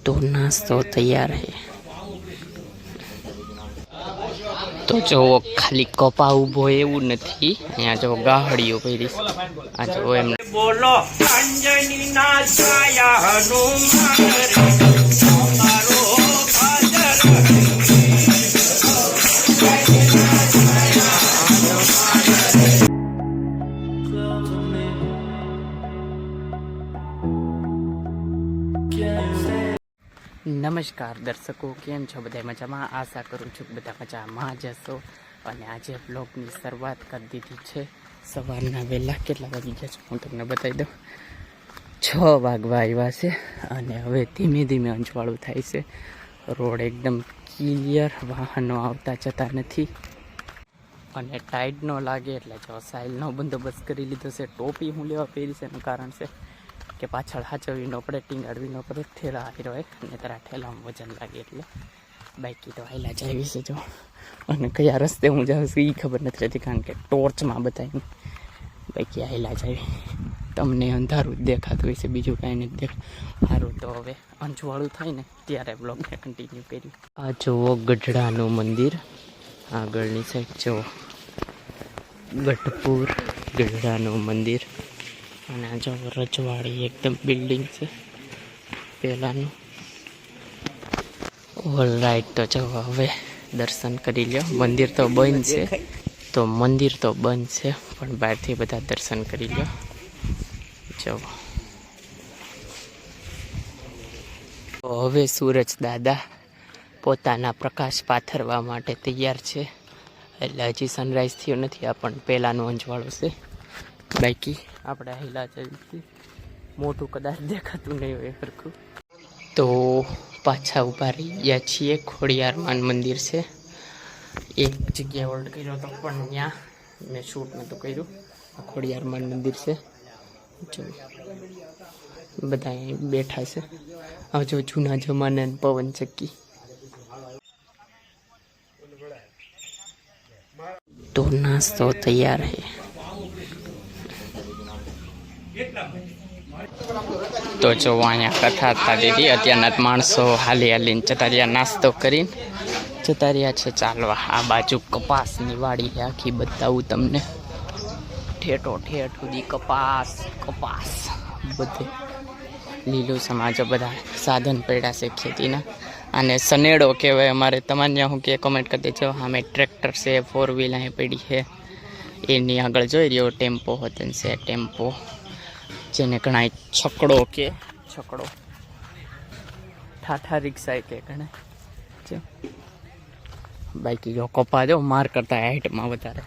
तो नाश्तो तैयार है। तो जो खाली कपा उभो एवं नहीं, अँ जो गाहड़ीओ परी आ जो एम बोलो अंजनी ना छाया नमस्कार दर्शकों, केम छो बधाय मजामां? आशा करूँ छूँ बधा मजामां ज हशो। अने आजे ब्लॉगनी शरूआत कर दीधी छे सवाરના वेला। કેટલા વાગી ગયા છે હું તમને બતાવી દઉં। 6 વાગવા આવ્યા છે અને હવે ધીમે ધીમે અંજવાળું થાય છે। રોડ એકદમ ક્લિયર, વાહનો આવતા જતા નથી અને ટાઈડ ન લાગે એટલે જો સાઇલનો બંદોબસ્ત કરી લીધો છે। ટોપી હું લેવા પહેરી છે એનું કારણ છે કે પાછળ હાચવી ન પડે, ટીંગાડવી ન પડે, ઠેલા આવી રહે ને તારા ઠેલામાં વજન લાગે એટલે બાઈકી તો હાઈલા જ આવી છે જો। અને કયા રસ્તે હું જાઉં છું એ ખબર નથી રહેતી કારણ કે ટોર્ચમાં બતાવી બાઈકી હાઈલા જ આવી। તમને અંધારું જ દેખાતું હોય છે, બીજું કાંઈ નથી દેખાતું। સારું, તો હવે અંજવાળું થાય ને ત્યારે બ્લોગને કન્ટિન્યુ કર્યું। આ જુઓ ગઢડાનું મંદિર, આગળની સાઈડ જુઓ ગઢપુર ગઢડાનું મંદિર અને આ જો રજવાડી એકદમ બિલ્ડિંગ છે પહેલાંનું। ઓલ રાઈટ, તો જો હવે દર્શન કરી લ્યો। મંદિર તો બંધ છે, પણ બહારથી બધા દર્શન કરી લ્યો। જો તો હવે સૂરજ દાદા પોતાના પ્રકાશ પાથરવા માટે તૈયાર છે। એટલે હજી સનરાઈઝ થયો નથી, આ પણ પહેલાંનું અંજવાળું છે। બાકી આપણે હિલા જઈએ, મોટું કદાચ દેખાતું નહીં હોય સરખું। તો પાછા ઊભા રહી ગયા છીએ। ખોડિયારમાંનું મંદિર છે, એક જગ્યાએ હોલ્ડ કર્યો હતો પણ ત્યાં મેં શૂટ નહોતું કર્યું। ખોડિયારમાંનું મંદિર છે, જો બધા અહીં બેઠા છે। હવે જો જૂના જમાનાની પવન ચક્કી। તો નાસ્તો તૈયાર है। તો જો અહીંયા કથા થતી હતી, અત્યારના માણસો હાલી હાલીને જતા રહ્યા, નાસ્તો કરીને જતા રહ્યા છે ચાલવા। આ બાજુ કપાસની વાડી છે આખી, બતાવું તમને। ઠેઠો ઠેઠ સુધી કપાસ કપાસ બધે લીલું સમાજો, બધા સાધન પડ્યા છે ખેતીના। અને સનેડો કહેવાય અમારે, તમારે ત્યાં શું કે કમેન્ટ કરી દેજો। અમે ટ્રેક્ટર છે, 4 વ્હીલ અહીં પડી છે, એની આગળ જોઈ રહ્યો ટેમ્પો હોતન છે, ટેમ્પો જેને ઘણા છકડો કે છકડો ઠાઠા રિક્ષા કે ઘણા જો। બાકી જો કપા જો માર કરતા હાઈટમાં વધારે,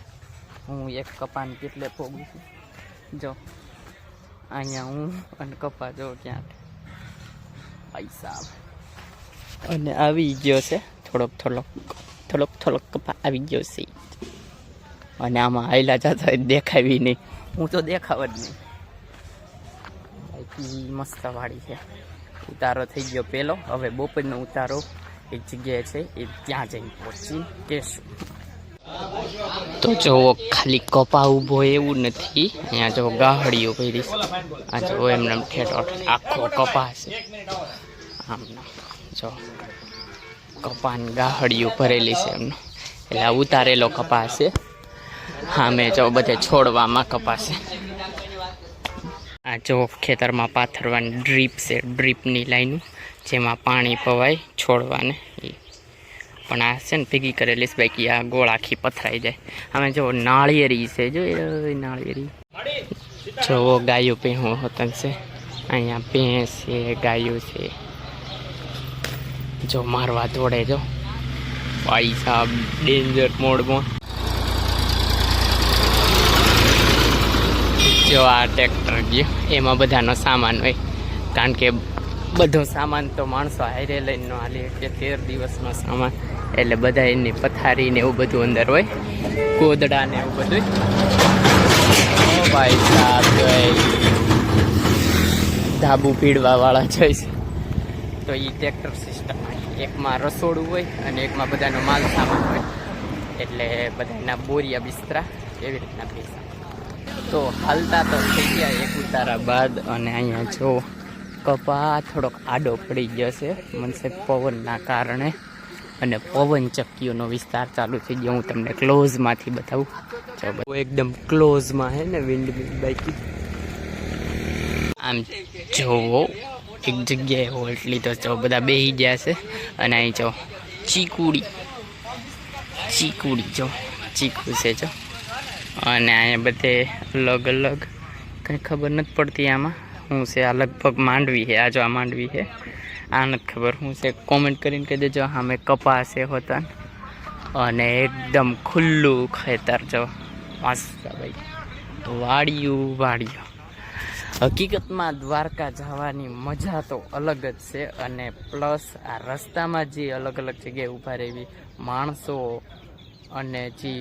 હું એક કપાને કેટલે પોગું છું જો। અહીંયા હું અને કપા જો ક્યાં પૈસા અને આવી ગયો છે, થોડોક કપા આવી ગયો છે। અને આમાં હાઈલા જતા દેખાવી નહીં, હું તો દેખાવ જ નહીં। મસ્ત વાડી છે, ઉતારો થઈ ગયો પેલો, હવે બપોરનો ઉતારો એક જગ્યાએ છે એ ત્યાં જઈને પહોંચી કહેશું। તો જો ખાલી કપા ઊભો એવું નથી, અહીંયા જો ગાહડીઓ પરી છે, આ જો એમને ઠેઠો આખો કપા છે આમ જો કપાની ગાહડીઓ ભરેલી છે એમનો, એટલે આ ઉતારેલો કપા છે। હા મેં જો બધે છોડવામાં કપા છે। આ જો ખેતરમાં પાથરવાની ડ્રીપ છે, ડ્રીપની લાઈન જેમાં પાણી પવાય છોડવાને એ પણ આ છે ને ભેગી કરેલી છે, બાકી આ ગોળ આખી પથરાઈ જાય। અમે જો નાળિયેરી છે, જો નાળિયેરી જો ગાયો ભેહું હોતન છે, અહીંયા ભેંસ છે, ગાયો છે, જો મારવા દોડે જો ભાઈ સાહેબ ડેન્જર મોડમાં। જો આ ટ્રેક્ટર ગયું, એમાં બધાનો સામાન હોય કારણ કે બધો સામાન તો માણસો હારે લઈને ન હાલે, એટલે 13 દિવસનો સામાન, એટલે બધા એની પથારી ને એવું બધું અંદર હોય, ગોદડા ને એવું બધું। ઓ ભાઈ સાહેબ ધાબુ પીડવા વાળા જોઈશ તો એ ટ્રેક્ટર સિસ્ટમ, એકમાં રસોડું હોય અને એકમાં બધાનો માલ સામાન હોય, એટલે બધાના બોરિયા બિસ્તરા એવી રીતના પૈસા। તો હાલતા તો થઈ ગયા એક ઉતારા બાદ, અને અહીંયા જો કપા થોડોક આડો પડી ગયો છે મનસે પવનના કારણે, અને પવન ચક્કીઓનો વિસ્તાર ચાલુ થઈ ગયો. હું તમને ક્લોઝમાંથી બતાવું. જો એકદમ ક્લોઝમાં હે ને વિન્ડ મિલ બાઈકી. આમ જોવો એક જગ્યાએ હોલ્ટ લીધો, જો બધા બેસી ગયા છે. અને અહીં જો ચીકુડી જો ચીકુ છે જો. અને અહીંયા બધે અલગ અલગ કંઈ ખબર નથી પડતી આમાં શું છે. આ લગભગ માંડવી છે. આ જો આ માંડવી છે, આ નથી ખબર શું છે. કોમેન્ટ કરીને કહી દેજો. સામે કપાસ છે હોતા, અને એકદમ ખુલ્લું ખેતર જો મસ્ત ભાઈ, વાડિયું. હકીકતમાં દ્વારકા જવાની મજા તો અલગ જ છે. અને પ્લસ આ રસ્તામાં જે અલગ અલગ જગ્યાએ ઊભા રહેવી માણસો, અને જે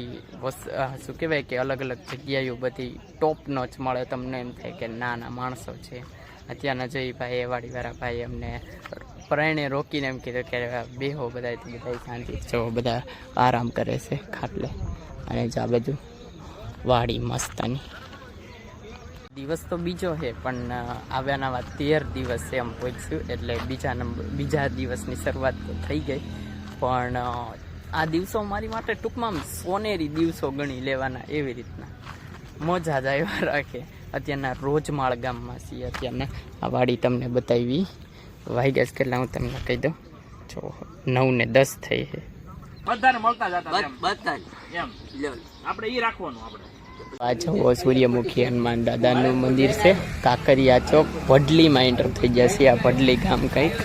શું કહેવાય કે અલગ અલગ જગ્યાઓ બધી ટોપ નોચ મળે. તમને એમ થાય કે નાના માણસો છે. અત્યારના જઈ ભાઈ વાડીવાળા ભાઈ અમને પ્રાણે રોકીને એમ કીધું કે બેહો બધા શાંતિ. જો બધા આરામ કરે છે ખાટલે. અને જ આ બધું વાડી મસ્તાની. દિવસ તો બીજો છે, પણ આવ્યાના 13 દિવસ છે એમ પહોંચ્યું, એટલે બીજા દિવસની શરૂઆત તો થઈ ગઈ. પણ આ દિવસો મારી માટે ટૂંકમાં સોનેરી દિવસો ગણી લેવાના, એવી રીતના મજા જ આવ્યા રાખે. અત્યારના રોજમાળ ગામમાં છીએ. અત્યારના આ વાડી તમને બતાવી વાગ્યા કેટલા હું તમને કહી દઉં. જો 9:10 થઈ છે. બધાને મળતા જતા આપણે ઈ રાખવાનું. આપણે આ જવો સૂર્યમુખી હનુમાન દાદાનું મંદિર છે, કાંકરિયા ચોક ભડલીમાં એન્ટર થઈ જશે. આ ભડલી ગામ કંઈક.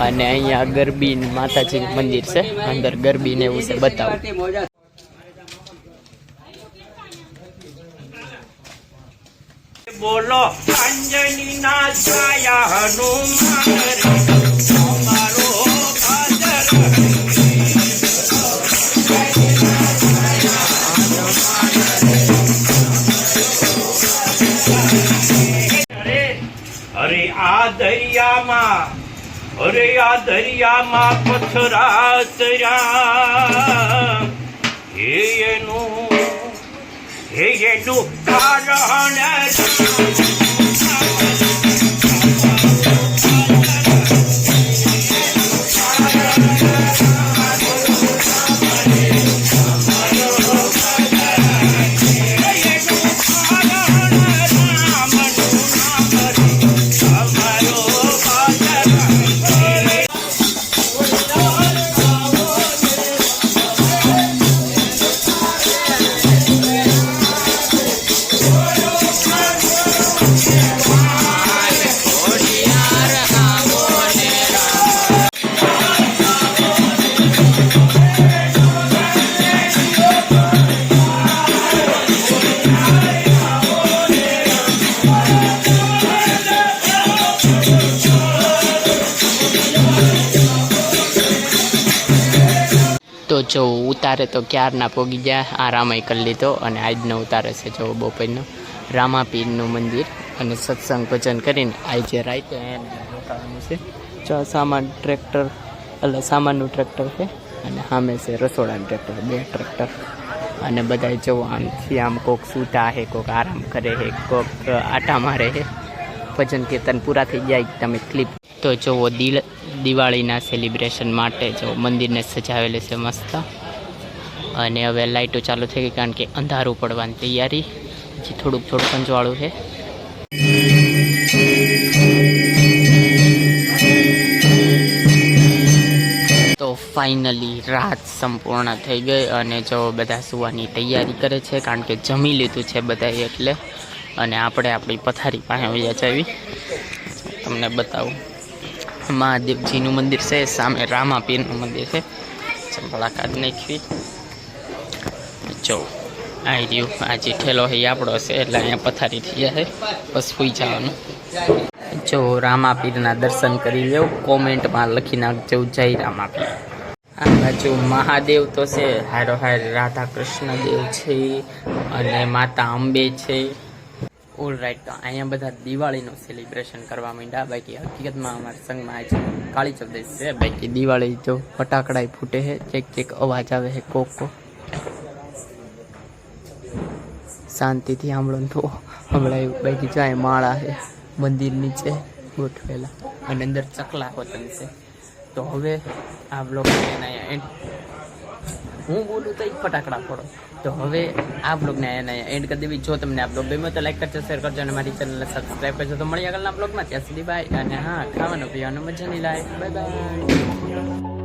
અને અહીંયા ગરબી માતાજીનું મંદિર છે, અંદર ગરબી ને એવું છે, બતાવું. બોલો અંજની ના છાયા હનુમાન અમારો અરે આ દરિયામાં પથરા તર્યા, એનું કારણ તો જો ઉતારે તો ક્યારના પોગી ગયા. આરામય કરી લીધો. અને આજનો ઉતારે છે જો બપોરનો રામાપીરનું મંદિર. અને સત્સંગ ભજન કરીને આજે રાતે રોકાવાનું છે. જો સામાન ટ્રેક્ટર, એટલે સામાનનું ટ્રેક્ટર છે, અને સામે છે રસોડાનું ટ્રેક્ટર, 2 ટ્રેક્ટર. અને બધા જો આમથી આમ કોક સૂતા છે, કોક આરામ કરે છે, કોક આટા મારે છે. ભજન કીર્તન પૂરા થઈ જાય તમે ક્લિપ. તો જોવો દિવાળીના સેલિબ્રેશન માટે જો મંદિરને સજાવેલું છે મસ્ત. અને હવે લાઇટો ચાલુ થઈ ગઈ, કારણ કે અંધારું પડવાની તૈયારી. હજી થોડુંક અંજવાળું છે. તો ફાઇનલી રાત સંપૂર્ણ થઈ ગઈ. અને જો બધા સુવાની તૈયારી કરે છે, કારણ કે જમી લીધું છે બધાએ એટલે. અને આપણે આપણી પથારી પાસે વયા જાવી. તમને બતાવું. મહાદેવજીનું મંદિર છે, સામે રામાપીરનું મંદિર છે. મુલાકાત નાખવી. જો આ રહ્યું, આ જે ઠેલો છે એ આપણો છે, એટલે અહીંયા પથારી થઈ જાય, બસ સુઈ જવાનું. જો રામાપીરના દર્શન કરી લેવું. કોમેન્ટમાં લખી નાખજો જય રામાપીર. આ બાજુ મહાદેવ તો છે, હારો હાર રાધા કૃષ્ણ દેવ છે, અને માતા અંબે છે. All right. તો અહીંયા બધા દિવાળીનું સેલિબ્રેશન કરવા માંડ્યા. બાકી હકીકતમાં અમારા સંઘમાં આજે કાળી ચૌદશ છે. બાકી દિવાળી જો ફટાકડા ફૂટે છે, ચેક અવાજ આવે છે, કોક શાંતિથી સાંભળો તો હમણાં. બાકી જાય માળા છે મંદિર નીચે, ગોઠવેલા અને અંદર ચકલા પતંગ છે. તો હવે આ બ્લોગને અહીંયા એન્ડ, હું બોલું તો ફટાકડા ફોડો. તો હવે આ બ્લોગને અહીંયા એન્ડ કરી દેવી. જો તમને આ બ્લોગ ગમ્યો તો લાઈક કરજો, શેર કરજો અને મારી ચેનલને સબસ્ક્રાઈબ કરજો. તો મળીએ આગળના બ્લોગમાં. ત્યાં સુધી બાય. અને હા, ખાવાનું પીવાનું મજાની લાઈફ. Bye bye.